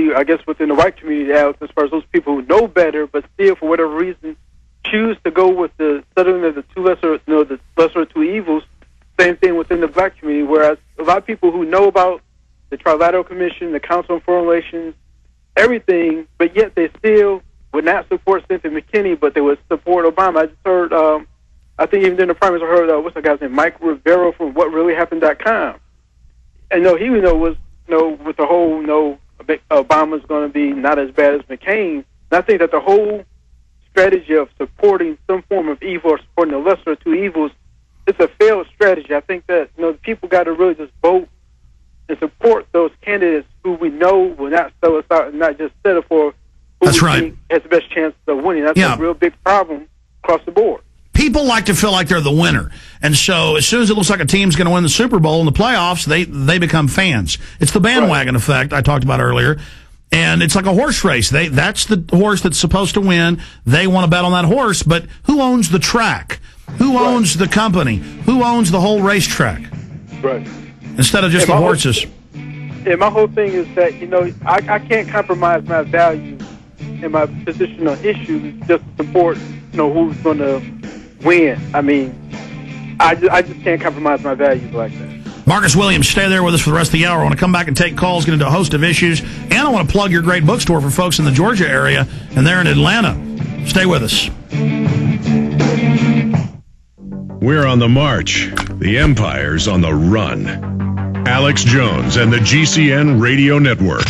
community, I guess within the white community, Alex, as far as those people who know better, but still, for whatever reason, choose to go with the settling of the the lesser of two evils. Same thing within the black community, whereas a lot of people who know about the Trilateral Commission, the Council on Foreign Relations, everything, but yet they still would not support Cynthia McKinney, but they would support Obama. I just heard, I think even during the primaries, I heard, what's that guy's name, Mike Rivero from WhatReallyHappened.com. And he was, with the whole, Obama's going to be not as bad as McCain. And I think that the whole strategy of supporting some form of evil or supporting the lesser of two evils, it's a failed strategy. I think that, people got to really just vote and support those candidates who we know will not sell us out and not just settle for who That's we right. think has the best chance of winning. That's a real big problem across the board. People like to feel like they're the winner. And so as soon as it looks like a team's going to win the Super Bowl in the playoffs, they become fans. It's the bandwagon effect I talked about earlier. And it's like a horse race. That's the horse that's supposed to win. They want to bet on that horse. But who owns the track? Who owns the company? Who owns the whole racetrack? Right. Instead of just the horses. My whole thing is that, I can't compromise my values and my position on issues just to support, who's going to win. I mean, I just can't compromise my values like that. Marcus Williams, stay there with us for the rest of the hour. I want to come back and take calls, get into a host of issues, and I want to plug your great bookstore for folks in the Georgia area and there in Atlanta. Stay with us. We're on the march. The empire's on the run. Alex Jones and the GCN Radio Network.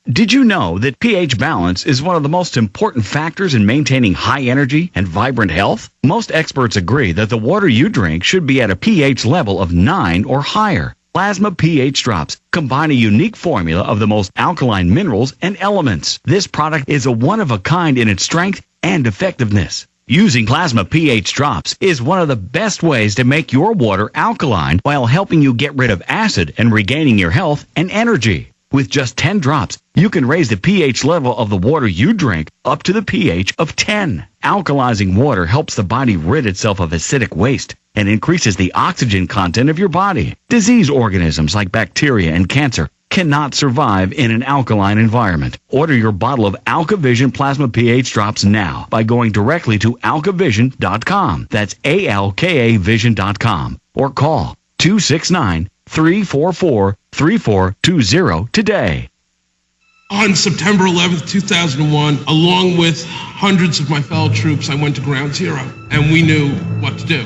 Did you know that pH balance is one of the most important factors in maintaining high energy and vibrant health? Most experts agree that the water you drink should be at a pH level of 9 or higher. Plasma pH drops combine a unique formula of the most alkaline minerals and elements. This product is a one-of-a-kind in its strength and effectiveness. Using plasma pH drops is one of the best ways to make your water alkaline while helping you get rid of acid and regaining your health and energy. With just 10 drops, you can raise the pH level of the water you drink up to the pH of 10. Alkalizing water helps the body rid itself of acidic waste and increases the oxygen content of your body. Disease organisms like bacteria and cancer cannot survive in an alkaline environment. Order your bottle of AlkaVision Plasma pH drops now by going directly to alkavision.com. That's ALKAvision.com. Or call 269-344-3420 today. On September 11th, 2001, along with hundreds of my fellow troops, I went to Ground Zero, and we knew what to do.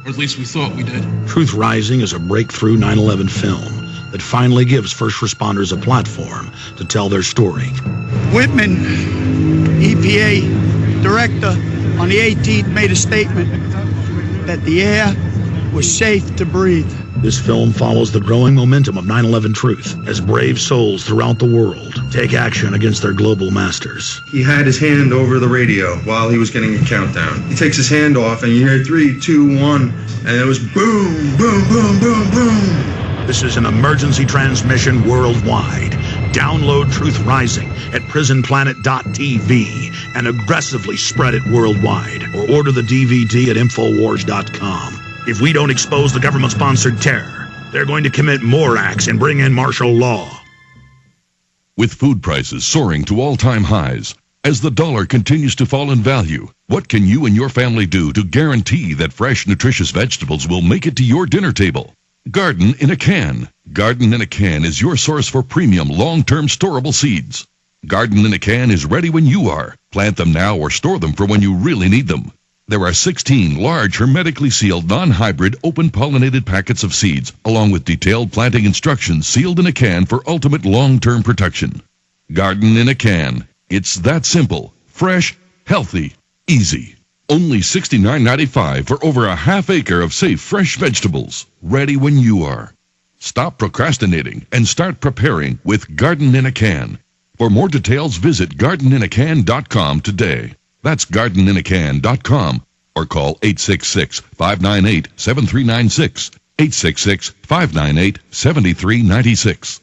Or at least we thought we did. Truth Rising is a breakthrough 9/11 film that finally gives first responders a platform to tell their story. Whitman, EPA director, on the 18th made a statement that the air was safe to breathe. This film follows the growing momentum of 9/11 truth as brave souls throughout the world take action against their global masters. He had his hand over the radio while he was getting a countdown. He takes his hand off and you hear 3, 2, 1, and it was boom, boom, boom, boom, boom. This is an emergency transmission worldwide. Download Truth Rising at prisonplanet.tv and aggressively spread it worldwide, or order the DVD at Infowars.com. If we don't expose the government-sponsored terror, they're going to commit more acts and bring in martial law. With food prices soaring to all-time highs, as the dollar continues to fall in value, what can you and your family do to guarantee that fresh, nutritious vegetables will make it to your dinner table? Garden in a Can. Garden in a Can is your source for premium, long-term storable seeds. Garden in a Can is ready when you are. Plant them now or store them for when you really need them. There are 16 large, hermetically sealed, non-hybrid, open-pollinated packets of seeds, along with detailed planting instructions sealed in a can for ultimate long-term protection. Garden in a Can. It's that simple, fresh, healthy, easy. Only $69.95 for over a half acre of safe, fresh vegetables, ready when you are. Stop procrastinating and start preparing with Garden in a Can. For more details, visit gardeninacan.com today. That's gardeninacan.com, or call 866-598-7396, 866-598-7396.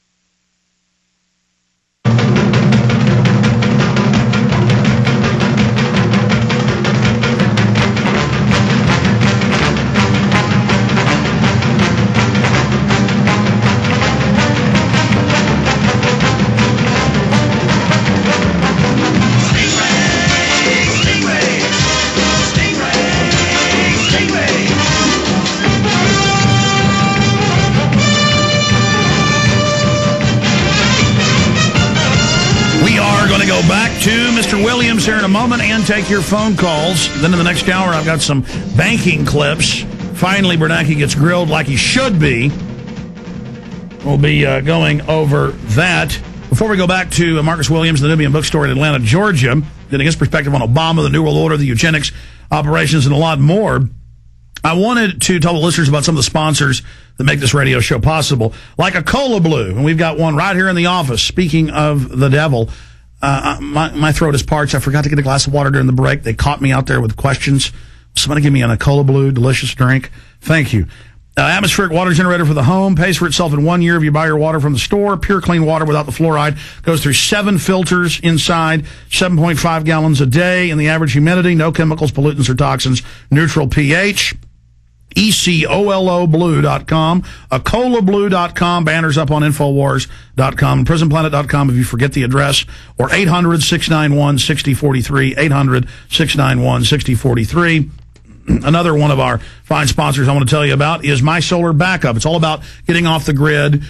Go back to Mr. Williams here in a moment and take your phone calls. Then in the next hour, I've got some banking clips. Finally, Bernanke gets grilled like he should be. We'll be going over that. Before we go back to Marcus Williams, the Nubian Bookstore in Atlanta, Georgia, getting his perspective on Obama, the New World Order, the eugenics operations, and a lot more, I wanted to tell the listeners about some of the sponsors that make this radio show possible, like a Cola Blue, and we've got one right here in the office. Speaking of the devil, my throat is parched. I forgot to get a glass of water during the break. They caught me out there with questions. Somebody give me a Cola Blue, delicious drink. Thank you. Atmospheric water generator for the home, pays for itself in 1 year if you buy your water from the store. Pure, clean water without the fluoride. Goes through 7 filters inside, 7.5 gallons a day, and the average humidity, no chemicals, pollutants, or toxins, neutral pH. ECOLOblue.com, acolablue.com, banners up on Infowars.com, and prisonplanet.com if you forget the address, or 800-691-6043, 800-691-6043. Another one of our fine sponsors I want to tell you about is My Solar Backup. It's all about getting off the grid,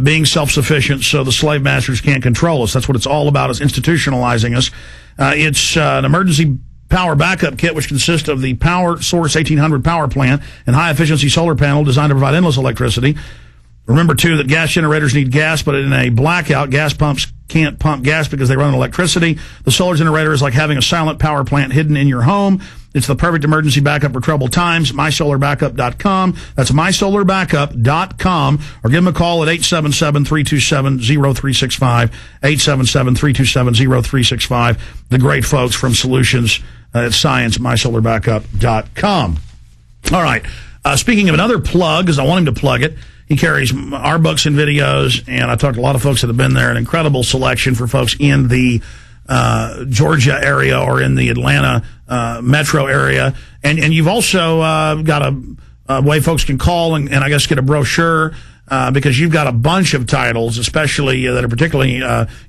being self-sufficient so the slave masters can't control us. That's what it's all about, is institutionalizing us. It's an emergency power backup kit, which consists of the Power Source 1800 power plant and high-efficiency solar panel designed to provide endless electricity. Remember, too, that gas generators need gas, but in a blackout, gas pumps can't pump gas because they run on electricity. The solar generator is like having a silent power plant hidden in your home. It's the perfect emergency backup for troubled times. MySolarBackup.com. That's MySolarBackup.com. Or give them a call at 877-327-0365. 877-327-0365. The great folks from Solutions at Science, MySolarBackup.com. All right. Speaking of another plug, because I want him to plug it, he carries our books and videos, and I talked to a lot of folks that have been there. An incredible selection for folks in the Georgia area or in the Atlanta metro area. And you've also got a way folks can call and I guess get a brochure because you've got a bunch of titles, especially that are particularly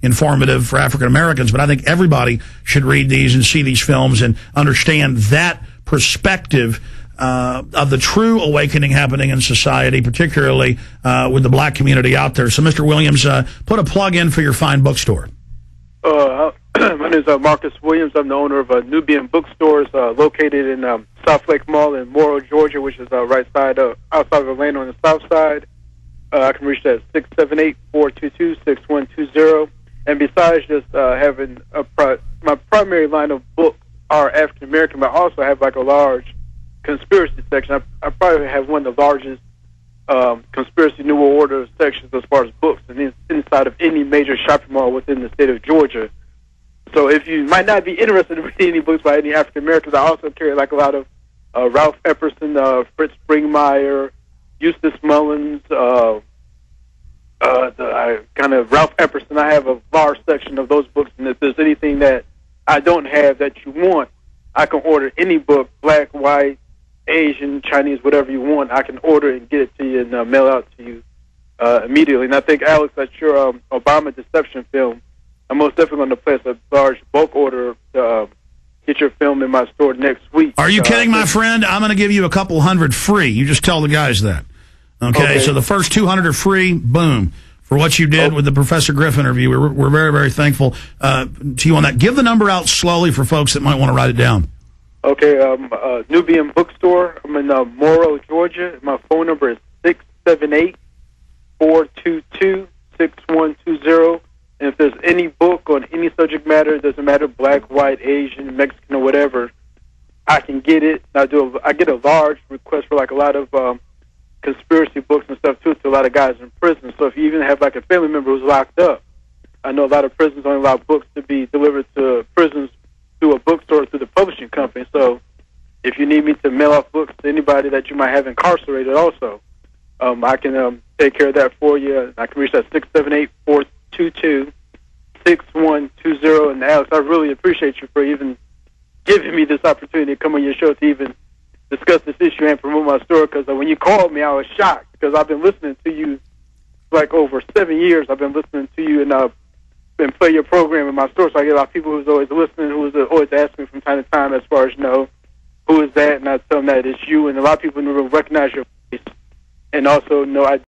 informative for African Americans. But I think everybody should read these and see these films and understand that perspective of the true awakening happening in society, particularly with the black community out there. So, Mr. Williams, put a plug in for your fine bookstore. My name is Marcus Williams. I'm the owner of Nubian Bookstore, located in South Lake Mall in Morrow, Georgia, which is outside of Atlanta on the south side. I can reach that at 678-422-6120. And besides just having my primary line of books are African American, but I also have like a large conspiracy section. I probably have one of the largest conspiracy New World Order sections as far as books and inside of any major shopping mall within the state of Georgia. So if you might not be interested in reading any books by any African Americans, I also carry like a lot of Ralph Epperson, Fritz Springmeier, Eustace Mullins, Ralph Epperson. I have a large section of those books, and if there's anything that I don't have that you want, I can order any book, black, white, Asian, Chinese, whatever you want. I can order and get it to you and mail out to you immediately. And I think, Alex, that's your Obama deception film. I'm most definitely going to place a large bulk order to get your film in my store next week. Are you kidding, my friend? I'm going to give you a couple hundred free. You just tell the guys that. Okay, so the first 200 are free, boom, for what you did with the Professor Griff interview. We're very, very thankful to you on that. Give the number out slowly for folks that might want to write it down. Okay, Nubian Bookstore. I'm in Morrow, Georgia. My phone number is 678-422-6120. And if there's any book on any subject matter, it doesn't matter, black, white, Asian, Mexican, or whatever, I can get it. I get a large request for like a lot of conspiracy books and stuff too to a lot of guys in prison. So if you even have like a family member who's locked up, I know a lot of prisons only allow books to be delivered to prisons through a bookstore through the publishing company. So if you need me to mail off books to anybody that you might have incarcerated also, I can take care of that for you. I can reach that 678-422-6120. And Alex, I really appreciate you for even giving me this opportunity to come on your show to even discuss this issue and promote my store, because when you called me, I was shocked, because I've been listening to you like over 7 years. I've been listening to you and play your program in my store, so I get a lot of people who's always listening, who's always asking me from time to time as far as, who is that, and I tell them that it's you, and a lot of people don't recognize your voice, and also, I